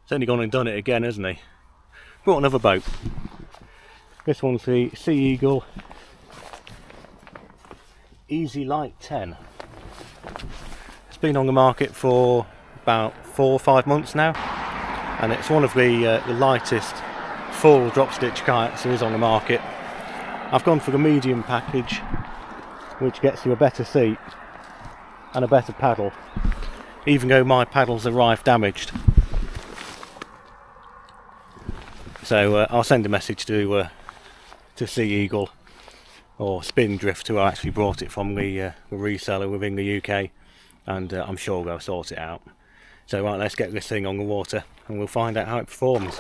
He's only gone and done it again, hasn't he? Brought another boat. This one's the SeaEagle EZLite10. It's been on the market for about 4 or 5 months now, and it's one of the lightest full drop stitch kayaks there is on the market. I've gone for the medium package, which gets you a better seat and a better paddle, even though my paddles arrived damaged. So I'll send a message to SeaEagle or Spindrift, who I actually brought it from, the reseller within the UK, and I'm sure they'll sort it out. So right, let's get this thing on the water and we'll find out how it performs.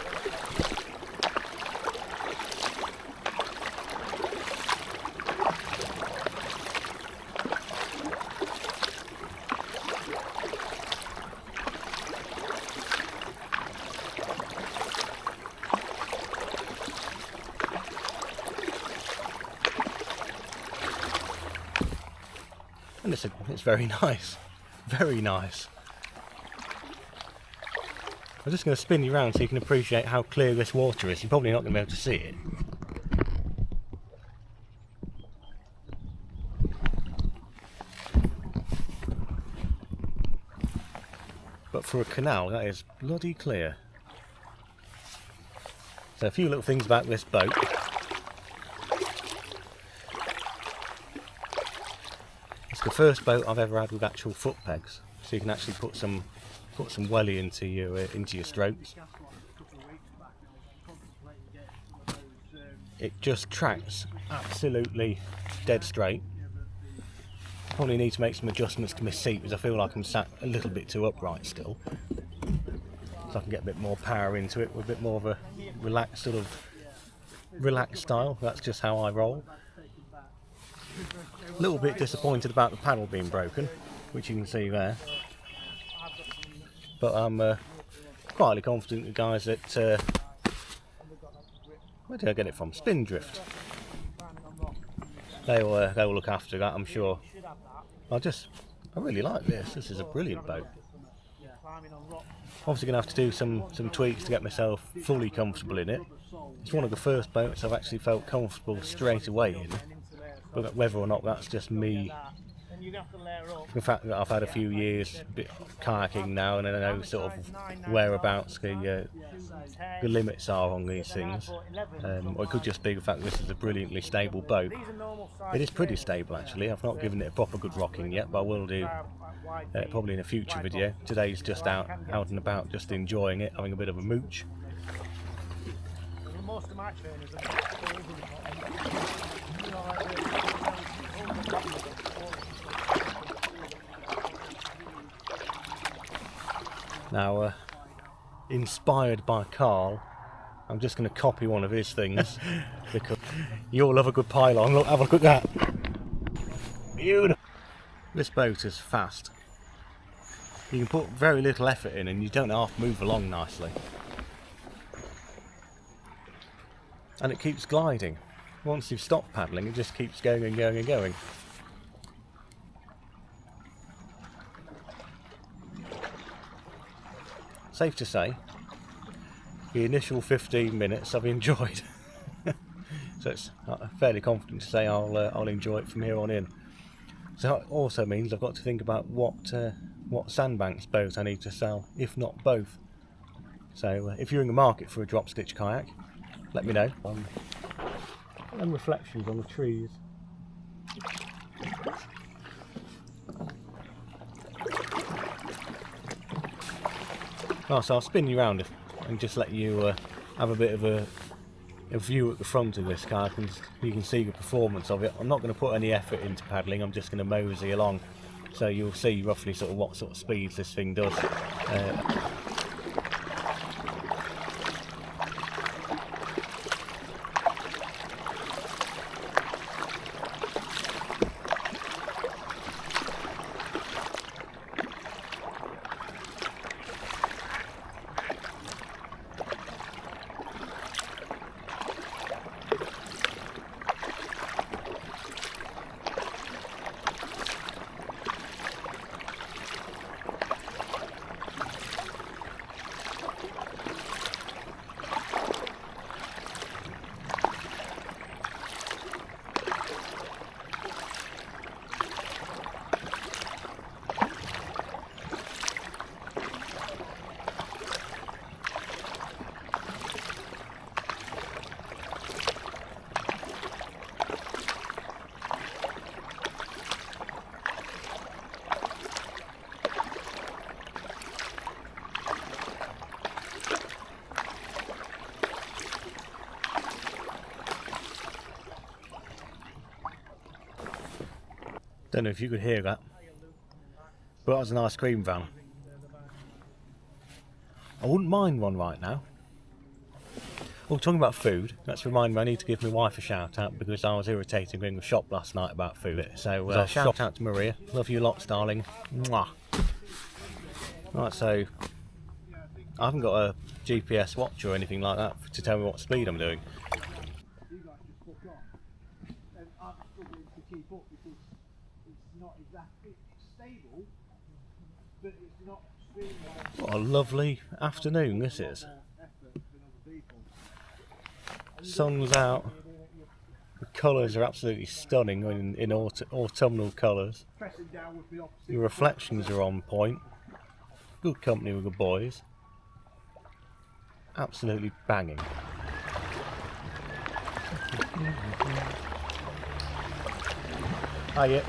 And it's very nice, very nice. I'm just going to spin you around so you can appreciate how clear this water is. You're probably not going to be able to see it. But for a canal, that is bloody clear. So a few little things about this boat. It's the first boat I've ever had with actual foot pegs, so you can actually put some welly into your strokes. It just tracks absolutely dead straight. Probably need to make some adjustments to my seat because I feel like I'm sat a little bit too upright still, so I can get a bit more power into it with a bit more of a relaxed style. That's just how I roll. A little bit disappointed about the paddle being broken, which you can see there, but I'm quietly confident the guys at where did I get it from? Spindrift. They'll look after that, I'm sure. I really like this. This is a brilliant boat. Obviously going to have to do some tweaks to get myself fully comfortable in it. It's one of the first boats I've actually felt comfortable straight away in. But whether or not that's just me, the fact that I've had a few years kayaking now and I know sort of whereabouts the limits are on these things, or it could just be the fact that this is a brilliantly stable boat. It is pretty stable actually. I've not given it a proper good rocking yet, but I will do probably in a future video. Today's just out and about, just enjoying it, having a bit of a mooch. Now, inspired by Carl, I'm just going to copy one of his things because you'll love a good pylon. Look, have a look at that. Beautiful. This boat is fast. You can put very little effort in and you don't have to move along nicely. And it keeps gliding. Once you've stopped paddling, it just keeps going and going and going. Safe to say, the initial 15 minutes I've enjoyed. So it's fairly confident to say I'll enjoy it from here on in. So that also means I've got to think about what sandbanks boat I need to sell, if not both. So if you're in the market for a drop stitch kayak, let me know. And reflections on the trees. Oh, so I'll spin you around and just let you have a bit of a view at the front of this kayak, and you can see the performance of it. I'm not going to put any effort into paddling, I'm just going to mosey along, so you'll see roughly sort of what sort of speeds this thing does. Don't know if you could hear that, but that was an ice cream van. I wouldn't mind one right now. Oh, talking about food, that's reminding me I need to give my wife a shout out because I was irritated in the shop last night about food. So shout out to Maria. Love you lots, darling. Mwah. Right, so I haven't got a GPS watch or anything like that to tell me what speed I'm doing. You guys just fuck off. And I'm struggling to keep up because it's not exactly, it's stable, but it's not streamlined. What a lovely afternoon this is. Sun's out. The colours are absolutely stunning in autumnal colours. The reflections are on point. Good company with the boys. Absolutely banging. Hiya.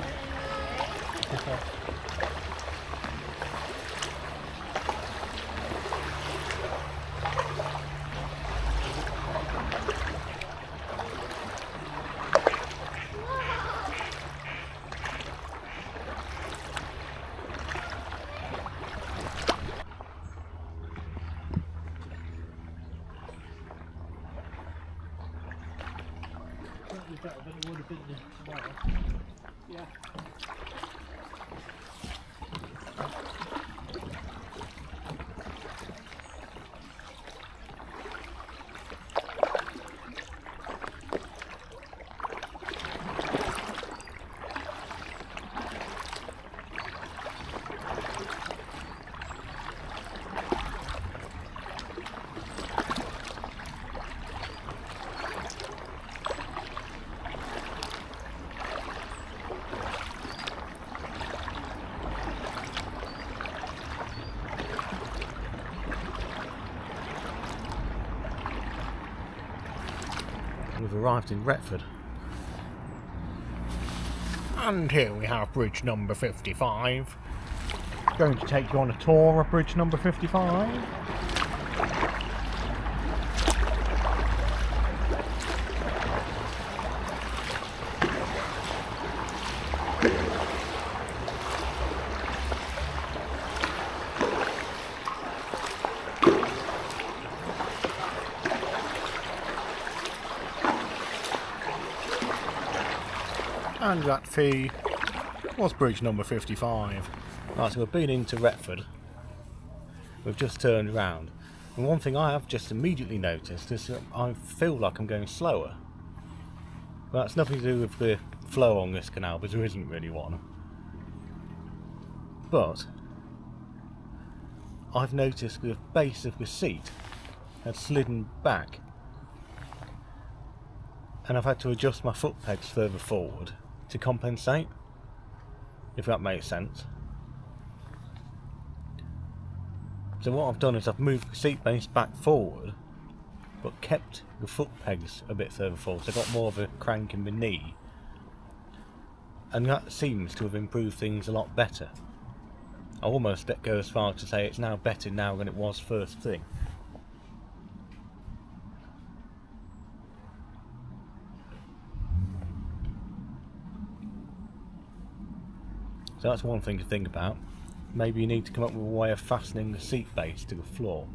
Better than it would have been tomorrow. Yeah. We've arrived in Retford. And here we have bridge number 55. Going to take you on a tour of bridge number 55. And that fee was bridge number 55. Right, so we've been into Retford. We've just turned around. And one thing I have just immediately noticed is that I feel like I'm going slower. But that's nothing to do with the flow on this canal, because there isn't really one. But I've noticed the base of the seat had slidden back. And I've had to adjust my foot pegs further forward to compensate, if that makes sense. So what I've done is I've moved the seat base back forward, but kept the foot pegs a bit further forward, so I got more of a crank in the knee. And that seems to have improved things a lot better. I almost go as far as to say it's now better now than it was first thing. So that's one thing to think about. Maybe you need to come up with a way of fastening the seat base to the floor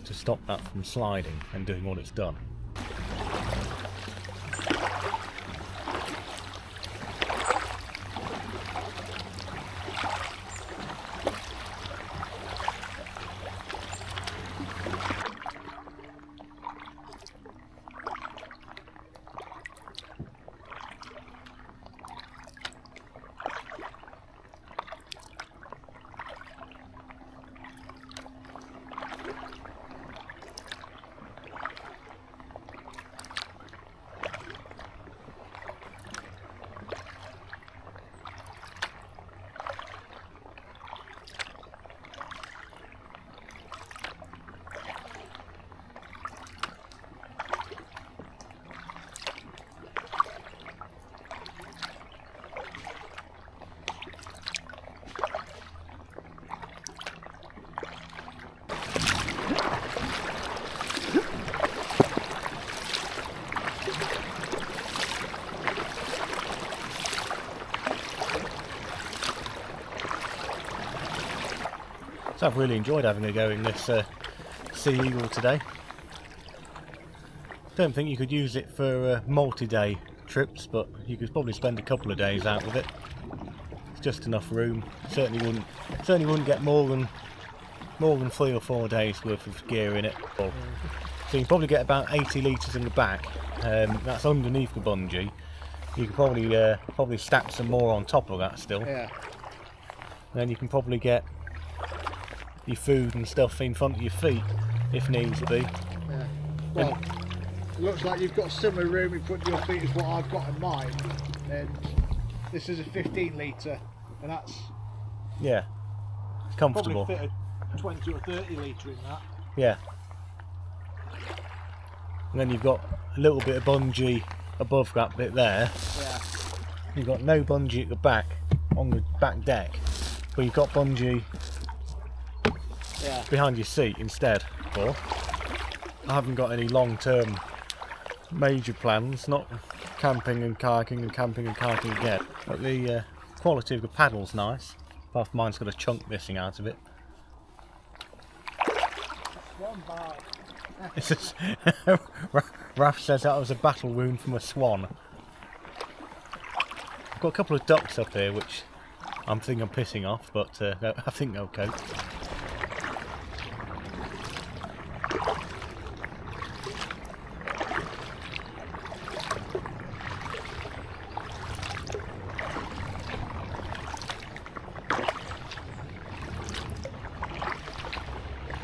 to stop that from sliding and doing what it's done. So I've really enjoyed having a go in this SeaEagle today. Don't think you could use it for multi-day trips, but you could probably spend a couple of days out with it. It's just enough room. Certainly wouldn't get more than 3 or 4 days worth of gear in it. So you can probably get about 80 litres in the back. That's underneath the bungee. You could probably stack some more on top of that still. Yeah. And then you can probably get your food and stuff in front of your feet if needs be. Yeah. Well, it looks like you've got similar room in front of your feet as what I've got in mine, and this is a 15 litre, and that's Yeah, it's comfortable. probably fit a 20 or 30 litre in that. Yeah. And then you've got a little bit of bungee above that bit there. Yeah. You've got no bungee at the back on the back deck, but you've got bungee behind your seat instead. Or I haven't got any long-term major plans, not camping and kayaking again. But the quality of the paddle's nice. Apart from mine's got a chunk missing out of it. One bar. It's just Raph says that was a battle wound from a swan. I've got a couple of ducks up here which I'm thinking I'm pissing off, but I think they'll cope.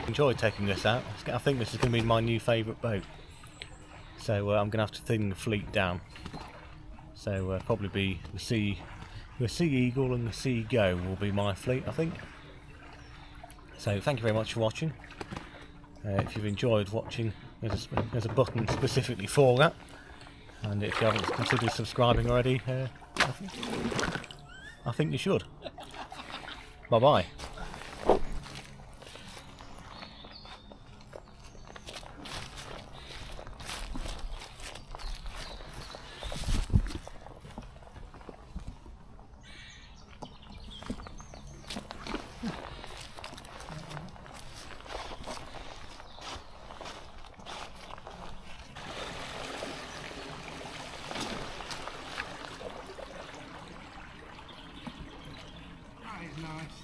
Enjoyed taking this out. I think this is going to be my new favourite boat. So I'm going to have to thin the fleet down. So probably be the SeaEagle and the SeaGo will be my fleet, I think. So thank you very much for watching. If you've enjoyed watching, there's a button specifically for that. And if you haven't considered subscribing already, I think you should. Bye bye. That is nice.